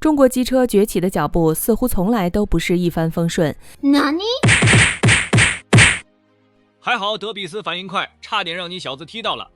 中国机车崛起的脚步似乎从来都不是一帆风顺。还好德比斯反应快，差点让你小子踢到了。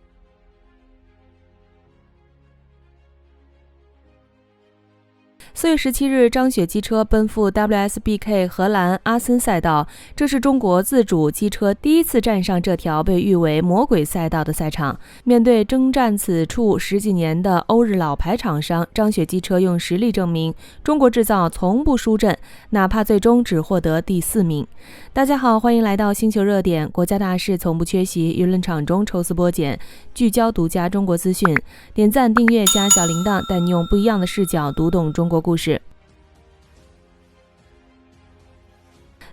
4月17日，张雪机车奔赴 WSBK 荷兰阿森赛道，这是中国自主机车第一次站上这条被誉为魔鬼赛道的赛场。面对征战此处十几年的欧日老牌厂商，张雪机车用实力证明中国制造从不输阵，哪怕最终只获得第4名。大家好，欢迎来到星球热点，国家大事从不缺席，舆论场中抽丝剥茧，聚焦独家中国资讯。点赞、订阅加小铃铛，带你用不一样的视角读懂中国故事。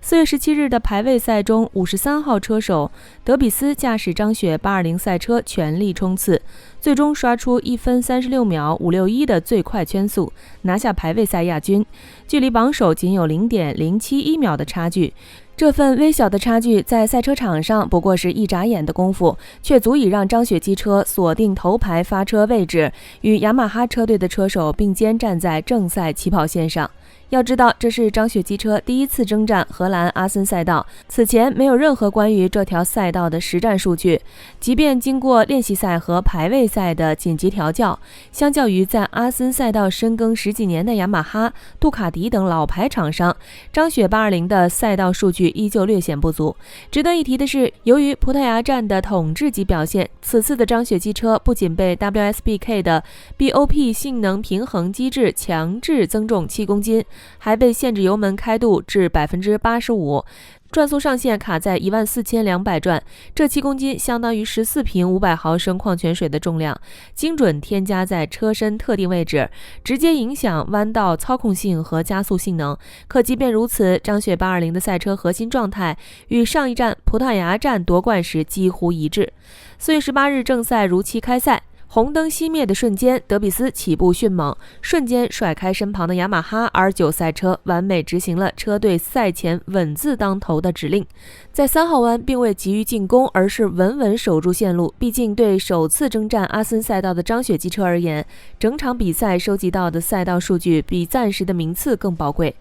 4月17日的排位赛中，53号车手德比斯驾驶张雪820赛车全力冲刺，最终刷出1分36秒561的最快圈速，拿下排位赛亚军，距离榜首仅有 0.071 秒的差距。这份微小的差距在赛车场上不过是一眨眼的功夫，却足以让张雪机车锁定头排发车位置，与雅马哈车队的车手并肩站在正赛起跑线上。要知道，这是张雪机车第一次征战荷兰阿森赛道，此前没有任何关于这条赛道的实战数据。即便经过练习赛和排位赛的紧急调教，相较于在阿森赛道深耕10几年的雅马哈、杜卡迪等老牌厂商，张雪820的赛道数据依旧略显不足。值得一提的是，由于葡萄牙站的统治级表现，此次的张雪机车不仅被 WSBK 的 BOP 性能平衡机制强制增重7公斤，还被限制油门开度至 85%， 转速上限卡在14200转，这7公斤相当于14瓶500毫升矿泉水的重量，精准添加在车身特定位置，直接影响弯道操控性和加速性能。可即便如此，张雪820的赛车核心状态与上一站葡萄牙站夺冠时几乎一致。4月18日正赛如期开赛，红灯熄灭的瞬间，德比斯起步迅猛，瞬间甩开身旁的雅马哈 R9 赛车，完美执行了车队赛前稳字当头的指令。在3号弯并未急于进攻，而是稳稳守住线路。毕竟对首次征战阿森赛道的张雪机车而言，整场比赛收集到的赛道数据比暂时的名次更宝贵。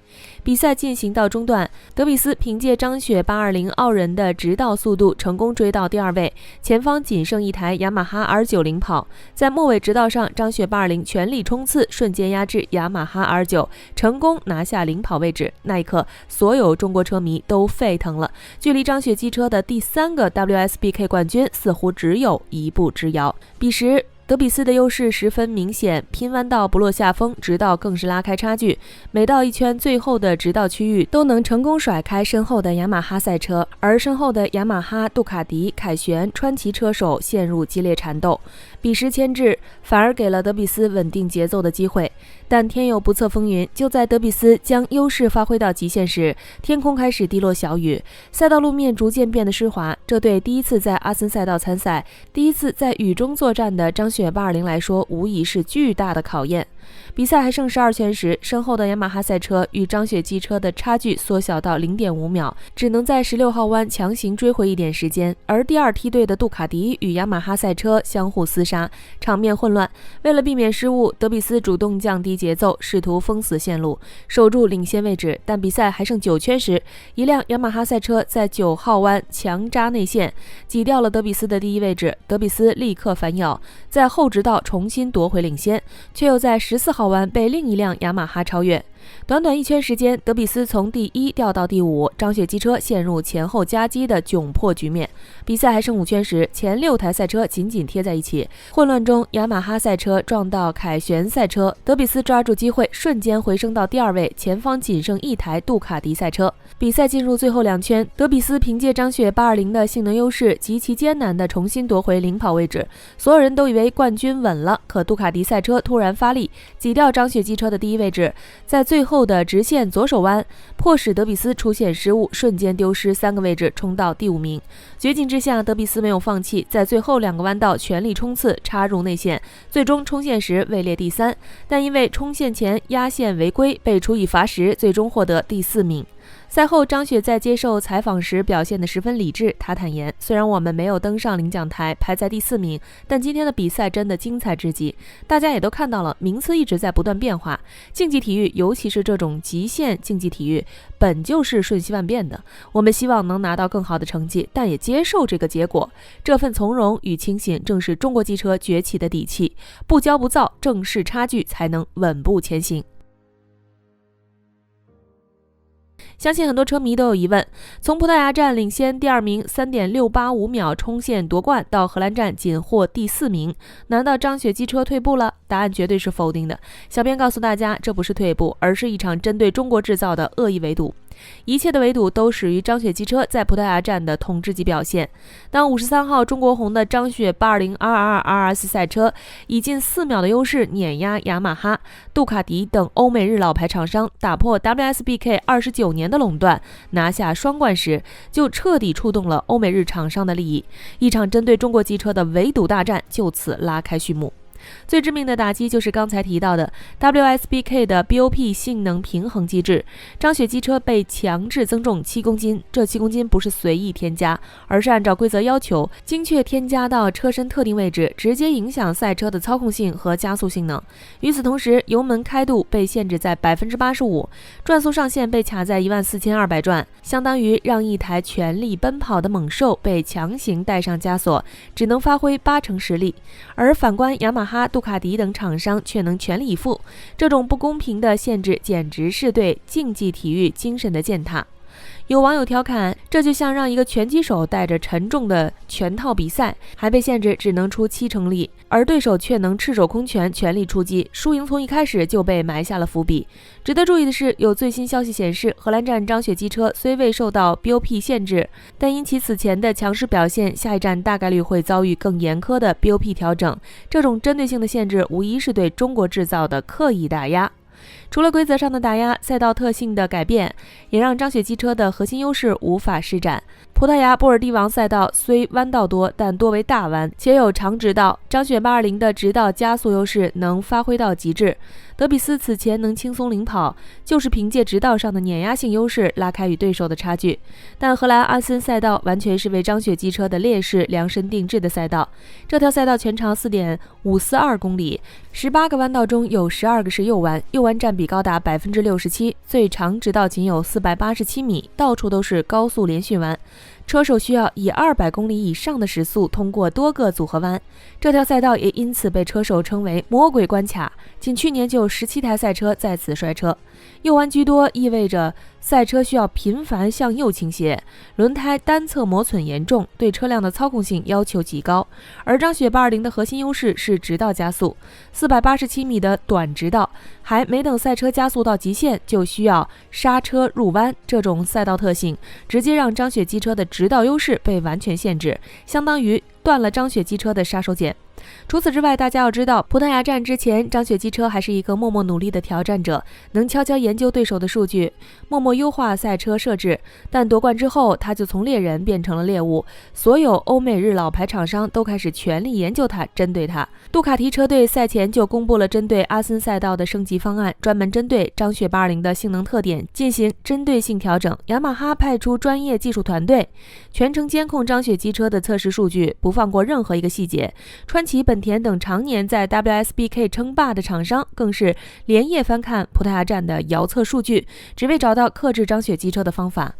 比赛进行到中段，德比斯凭借张雪820傲人的直道速度成功追到第2位，前方仅剩一台雅马哈 R9 领跑。在末尾直道上，张雪820全力冲刺，瞬间压制雅马哈 R9， 成功拿下领跑位置。那一刻，所有中国车迷都沸腾了，距离张雪机车的第3个 WSBK 冠军似乎只有一步之遥。彼时德比斯的优势十分明显，拼弯道不落下风，直道更是拉开差距，每到一圈最后的直道区域都能成功甩开身后的雅马哈赛车，而身后的雅马哈、杜卡迪、凯旋、川崎车手陷入激烈缠斗，彼时牵制反而给了德比斯稳定节奏的机会。但天有不测风云，就在德比斯将优势发挥到极限时，天空开始滴落小雨，赛道路面逐渐变得湿滑。这对第一次在阿森赛道参赛、第一次在雨中作战的张雪820来说，无疑是巨大的考验。比赛还剩12圈时，身后的雅马哈赛车与张雪机车的差距缩小到 0.5 秒，只能在16号弯强行追回一点时间。而第2梯队的杜卡迪与雅马哈赛车相互厮杀，场面混乱。为了避免失误，德比斯主动降低节奏，试图封死线路，守住领先位置。但比赛还剩9圈时，一辆雅马哈赛车在9号弯强扎内线，挤掉了德比斯的第1位置。德比斯立刻反咬，在后直道重新夺回领先，却又在14号弯被另一辆雅马哈超越。短短1圈时间，德比斯从第1掉到第5，张雪机车陷入前后夹击的窘迫局面。比赛还剩5圈时，前6台赛车紧紧贴在一起，混乱中，雅马哈赛车撞到凯旋赛车，德比斯抓住机会，瞬间回升到第2位，前方仅剩一台杜卡迪赛车。比赛进入最后2圈，德比斯凭借张雪820的性能优势，极其艰难地重新夺回领跑位置。所有人都以为冠军稳了，可杜卡迪赛车突然发力，挤掉张雪机车的第1位置，在最后的直线左手弯，迫使德比斯出现失误，瞬间丢失3个位置，冲到第5名。绝境之下，德比斯没有放弃，在最后2个弯道全力冲刺，插入内线，最终冲线时位列第3，但因为冲线前压线违规，被处以罚时，最终获得第4名。赛后，张雪在接受采访时表现得十分理智。她坦言，虽然我们没有登上领奖台，排在第4名，但今天的比赛真的精彩至极。大家也都看到了，名次一直在不断变化。竞技体育，尤其是这种极限竞技体育，本就是瞬息万变的。我们希望能拿到更好的成绩，但也接受这个结果。这份从容与清醒，正是中国机车崛起的底气。不骄不躁，正视差距，才能稳步前行。相信很多车迷都有疑问，从葡萄牙站领先第2名 3.685 秒冲线夺冠，到荷兰站仅获第4名，难道张雪机车退步了？答案绝对是否定的。小编告诉大家，这不是退步，而是一场针对中国制造的恶意围堵。一切的围堵都始于张雪机车在葡萄牙站的统治级表现。当53号中国红的张雪820 222 RS 赛车以近4秒的优势碾压雅马哈、杜卡迪等欧美日老牌厂商，打破 WSBK 29年的垄断，拿下双冠时，就彻底触动了欧美日厂商的利益。一场针对中国机车的围堵大战就此拉开序幕。最致命的打击就是刚才提到的 WSBK 的 BOP 性能平衡机制，张雪机车被强制增重7公斤，这7公斤不是随意添加，而是按照规则要求精确添加到车身特定位置，直接影响赛车的操控性和加速性能。与此同时，油门开度被限制在 85%， 转速上限被卡在14200转，相当于让一台全力奔跑的猛兽被强行带上枷锁，只能发挥80%实力。而反观雅马哈、杜卡迪等厂商却能全力以赴，这种不公平的限制简直是对竞技体育精神的践踏。有网友调侃，这就像让一个拳击手带着沉重的拳套比赛，还被限制只能出70%力，而对手却能赤手空拳全力出击，输赢从一开始就被埋下了伏笔。值得注意的是，有最新消息显示，荷兰站张雪机车虽未受到 BOP 限制，但因其此前的强势表现，下一站大概率会遭遇更严苛的 BOP 调整。这种针对性的限制无疑是对中国制造的刻意打压。除了规则上的打压，赛道特性的改变也让张雪机车的核心优势无法施展。葡萄牙波尔蒂王赛道虽弯道多，但多为大弯，且有长直道，张雪820的直道加速优势能发挥到极致。德比斯此前能轻松领跑，就是凭借直道上的碾压性优势拉开与对手的差距。但荷兰阿森赛道完全是为张雪机车的劣势量身定制的赛道。这条赛道全长 4.542 公里，18个弯道中有12个是右弯，右弯占比高达 67%， 最长直道仅有487米，到处都是高速连续弯。车手需要以200公里以上的时速通过多个组合弯，这条赛道也因此被车手称为魔鬼关卡，仅去年就有17台赛车在此摔车。右弯居多意味着赛车需要频繁向右倾斜，轮胎单侧磨损严重，对车辆的操控性要求极高。而张雪820的核心优势是直道加速，487米的短直道，还没等赛车加速到极限，就需要刹车入弯，这种赛道特性直接让张雪机车的直道优势被完全限制，相当于断了张雪机车的杀手锏。除此之外，大家要知道，葡萄牙站之前，张雪机车还是一个默默努力的挑战者，能悄悄研究对手的数据，默默优化赛车设置。但夺冠之后，他就从猎人变成了猎物，所有欧美日老牌厂商都开始全力研究他，针对他。杜卡迪车队赛前就公布了针对阿森赛道的升级方案，专门针对张雪820的性能特点进行针对性调整。雅马哈派出专业技术团队，全程监控张雪机车的测试数据，不放过任何一个细节。川崎、本田等常年在 WSBK 称霸的厂商更是连夜翻看葡萄牙站的遥测数据，只为找到克制张雪机车的方法。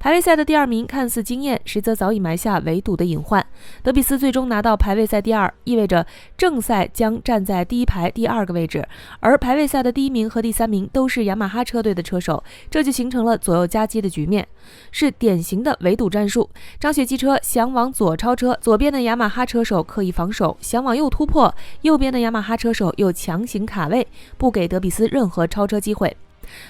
排位赛的第2名看似惊艳，实则早已埋下围堵的隐患。德比斯最终拿到排位赛第2，意味着正赛将站在第1排第2个位置，而排位赛的第1名和第3名都是雅马哈车队的车手，这就形成了左右夹击的局面，是典型的围堵战术。张雪机车想往左超车，左边的雅马哈车手刻意防守，想往右突破，右边的雅马哈车手又强行卡位，不给德比斯任何超车机会。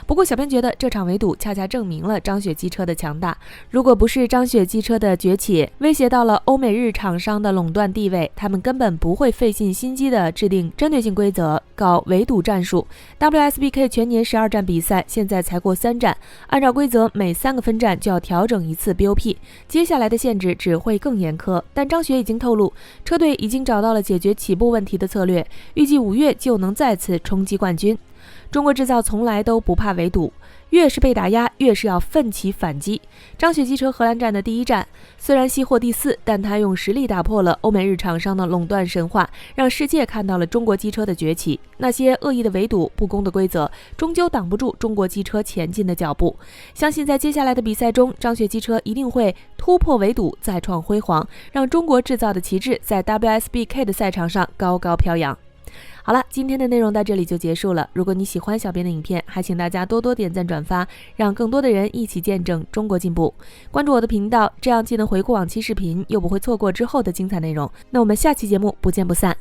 不过小编觉得这场围堵恰恰证明了张雪机车的强大，如果不是张雪机车的崛起威胁到了欧美日厂商的垄断地位，他们根本不会费尽心机的制定针对性规则，搞围堵战术。 WSBK 全年12站比赛，现在才过3站，按照规则每3个分站就要调整一次 BOP， 接下来的限制只会更严苛。但张雪已经透露，车队已经找到了解决起步问题的策略，预计5月就能再次冲击冠军。中国制造从来都不怕围堵，越是被打压，越是要奋起反击。张雪机车荷兰站的第一站，虽然惜获第4，但他用实力打破了欧美日厂商的垄断神话，让世界看到了中国机车的崛起。那些恶意的围堵、不公的规则，终究挡不住中国机车前进的脚步。相信在接下来的比赛中，张雪机车一定会突破围堵，再创辉煌，让中国制造的旗帜在 WSBK 的赛场上高高飘扬。好了，今天的内容到这里就结束了。如果你喜欢小编的影片，还请大家多多点赞转发，让更多的人一起见证中国进步。关注我的频道，这样既能回顾往期视频，又不会错过之后的精彩内容。那我们下期节目不见不散。